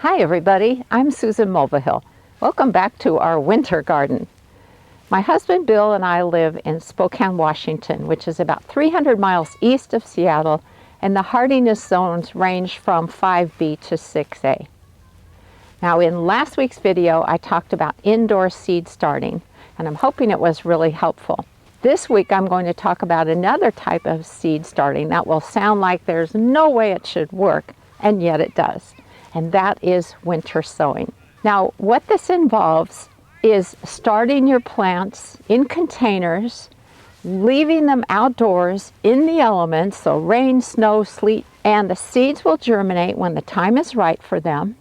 Hi everybody, I'm Susan Mulvihill. Welcome back to our winter garden. My husband Bill and I live in Spokane, Washington, which is about 300 miles east of Seattle, and the hardiness zones range from 5B to 6A. Now in last week's video I talked about indoor seed starting, and I'm hoping it was really helpful. This week I'm going to talk about another type of seed starting that will sound like there's no way it should work, and yet it does. And that is winter sowing. Now, what this involves is starting your plants in containers, leaving them outdoors in the elements, so rain, snow, sleet, and the seeds will germinate when the time is right for them.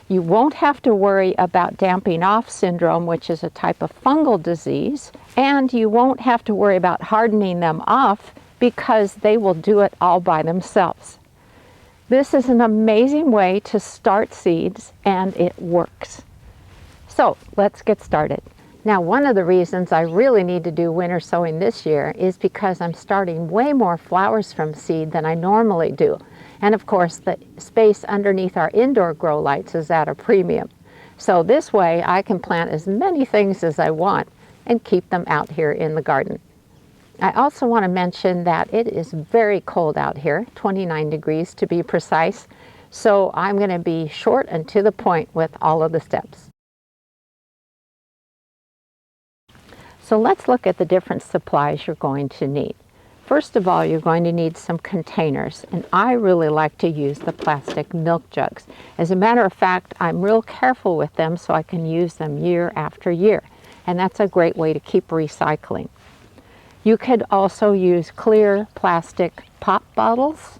You won't have to worry about damping off syndrome, which is a type of fungal disease, and you won't have to worry about hardening them off because they will do it all by themselves. This is an amazing way to start seeds, and it works. So let's get started. Now, one of the reasons I really need to do winter sowing this year is because I'm starting way more flowers from seed than I normally do. And of course, the space underneath our indoor grow lights is at a premium. So this way I can plant as many things as I want and keep them out here in the garden. I also want to mention that it is very cold out here, 29 degrees to be precise, so I'm going to be short and to the point with all of the steps. So let's look at the different supplies you're going to need. First of all, you're going to need some containers, and I really like to use the plastic milk jugs. As a matter of fact, I'm real careful with them so I can use them year after year, and that's a great way to keep recycling. You could also use clear plastic pop bottles,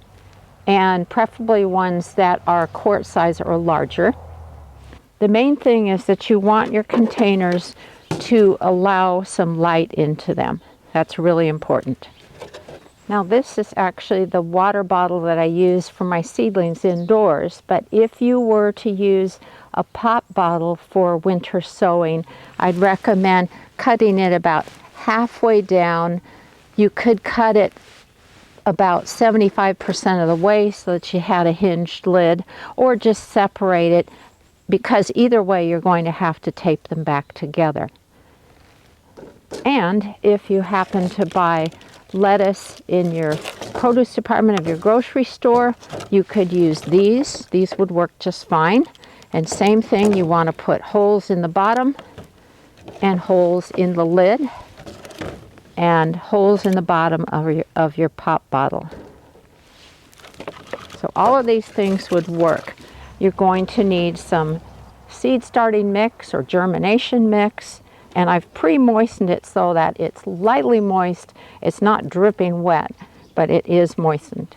and preferably ones that are quart size or larger. The main thing is that you want your containers to allow some light into them. That's really important. Now this is actually the water bottle that I use for my seedlings indoors, but if you were to use a pop bottle for winter sowing, I'd recommend cutting it about halfway down. You could cut it about 75% of the way so that you had a hinged lid, or just separate it, because either way you're going to have to tape them back together. And if you happen to buy lettuce in your produce department of your grocery store, you could use these. These would work just fine. And same thing, you want to put holes in the bottom and holes in the lid and holes in the bottom of your pop bottle. So all of these things would work. You're going to need some seed starting mix or germination mix, and I've pre-moistened it so that it's lightly moist. It's not dripping wet, but it is moistened.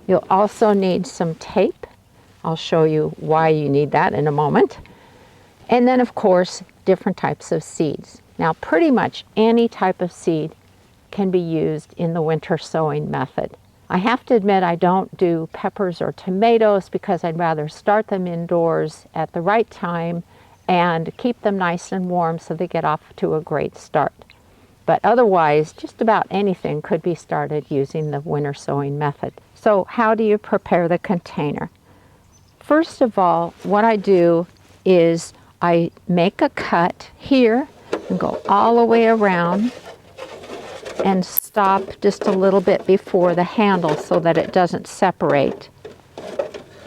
You'll also need some tape. I'll show you why you need that in a moment. And then of course, different types of seeds. Now pretty much any type of seed can be used in the winter sowing method. I have to admit I don't do peppers or tomatoes because I'd rather start them indoors at the right time and keep them nice and warm so they get off to a great start. But otherwise, just about anything could be started using the winter sowing method. So how do you prepare the container? First of all, what I do is I make a cut here and go all the way around and stop just a little bit before the handle so that it doesn't separate.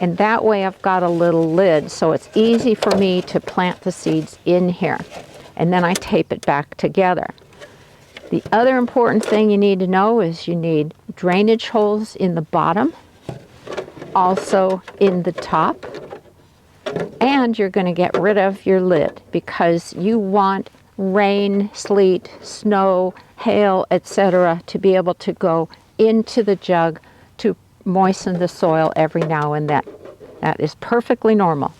And that way I've got a little lid, so it's easy for me to plant the seeds in here. And then I tape it back together. The other important thing you need to know is you need drainage holes in the bottom, also in the top, and you're going to get rid of your lid because you want rain, sleet, snow, hail, etc. to be able to go into the jug to moisten the soil every now and then. That is perfectly normal.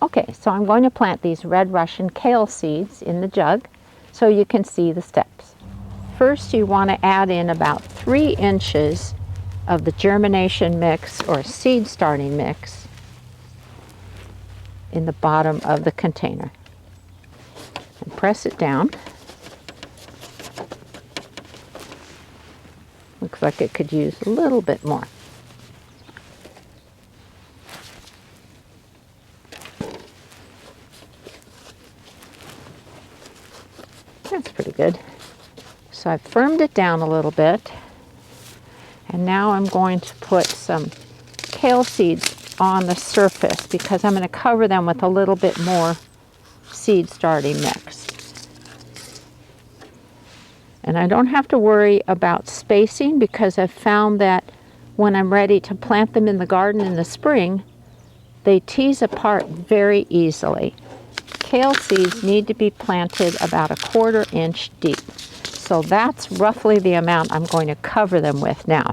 Okay, so I'm going to plant these red Russian kale seeds in the jug so you can see the steps. First, you want to add in about 3 inches of the germination mix or seed starting mix in the bottom of the container. And press it down. Looks like it could use a little bit more. good. So I've firmed it down a little bit. And now I'm going to put some kale seeds on the surface because I'm going to cover them with a little bit more seed starting mix. And I don't have to worry about spacing because I've found that when I'm ready to plant them in the garden in the spring, they tease apart very easily. Kale seeds need to be planted about 1/4 inch deep. So that's roughly the amount I'm going to cover them with now.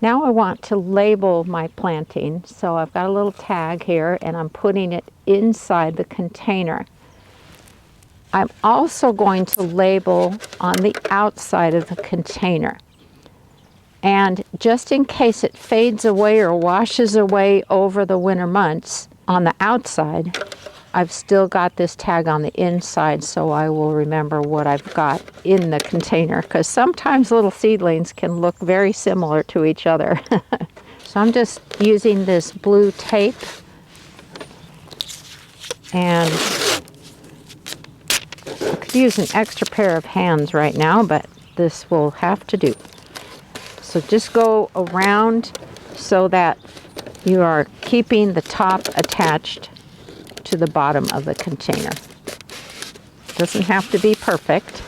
Now I want to label my planting. So I've got a little tag here and I'm putting it inside the container. I'm also going to label on the outside of the container. And just in case it fades away or washes away over the winter months, on the outside, I've still got this tag on the inside so I will remember what I've got in the container, because sometimes little seedlings can look very similar to each other. So I'm just using this blue tape, and I could use an extra pair of hands right now, but this will have to do. So just go around so that you are keeping the top attached to the bottom of the container. Doesn't have to be perfect.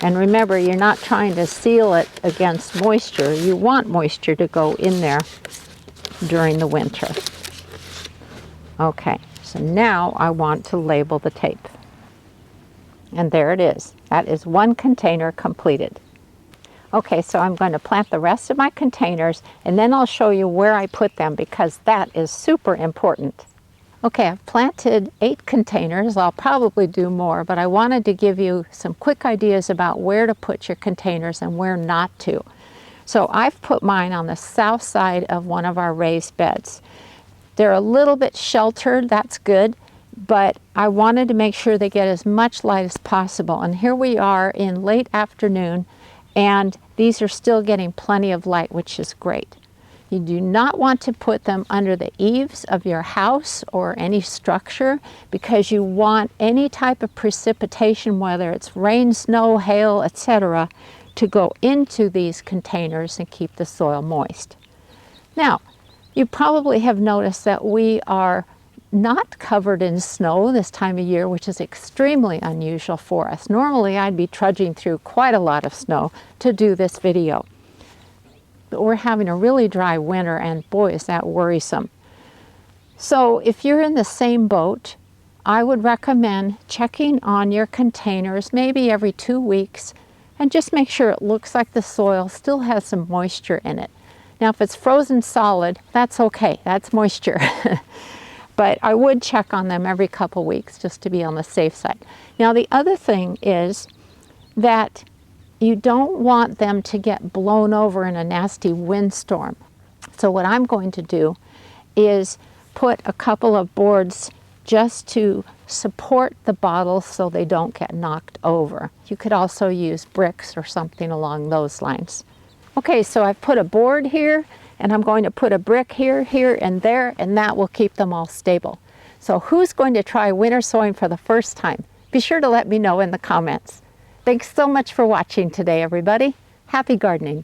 And remember, you're not trying to seal it against moisture. You want moisture to go in there during the winter. Okay, so now I want to label the tape. And there it is. That is one container completed. Okay, so I'm going to plant the rest of my containers, and then I'll show you where I put them because that is super important. Okay, I've planted 8 containers. I'll probably do more, but I wanted to give you some quick ideas about where to put your containers and where not to. So I've put mine on the south side of one of our raised beds. They're a little bit sheltered, that's good, but I wanted to make sure they get as much light as possible. And here we are in late afternoon, and these are still getting plenty of light, which is great. You do not want to put them under the eaves of your house or any structure because you want any type of precipitation, whether it's rain, snow, hail, etc., to go into these containers and keep the soil moist. Now, you probably have noticed that we are not covered in snow this time of year, which is extremely unusual for us. Normally, I'd be trudging through quite a lot of snow to do this video. But we're having a really dry winter, and boy, is that worrisome. So if you're in the same boat, I would recommend checking on your containers maybe every 2 weeks and just make sure it looks like the soil still has some moisture in it. Now, if it's frozen solid, that's okay, that's moisture. But I would check on them every couple weeks just to be on the safe side. Now, the other thing is that you don't want them to get blown over in a nasty windstorm. So what I'm going to do is put a couple of boards just to support the bottles so they don't get knocked over. You could also use bricks or something along those lines. Okay, so I've put a board here, and I'm going to put a brick here, here, and there, and that will keep them all stable. So who's going to try winter sowing for the first time? Be sure to let me know in the comments. Thanks so much for watching today, everybody. Happy gardening.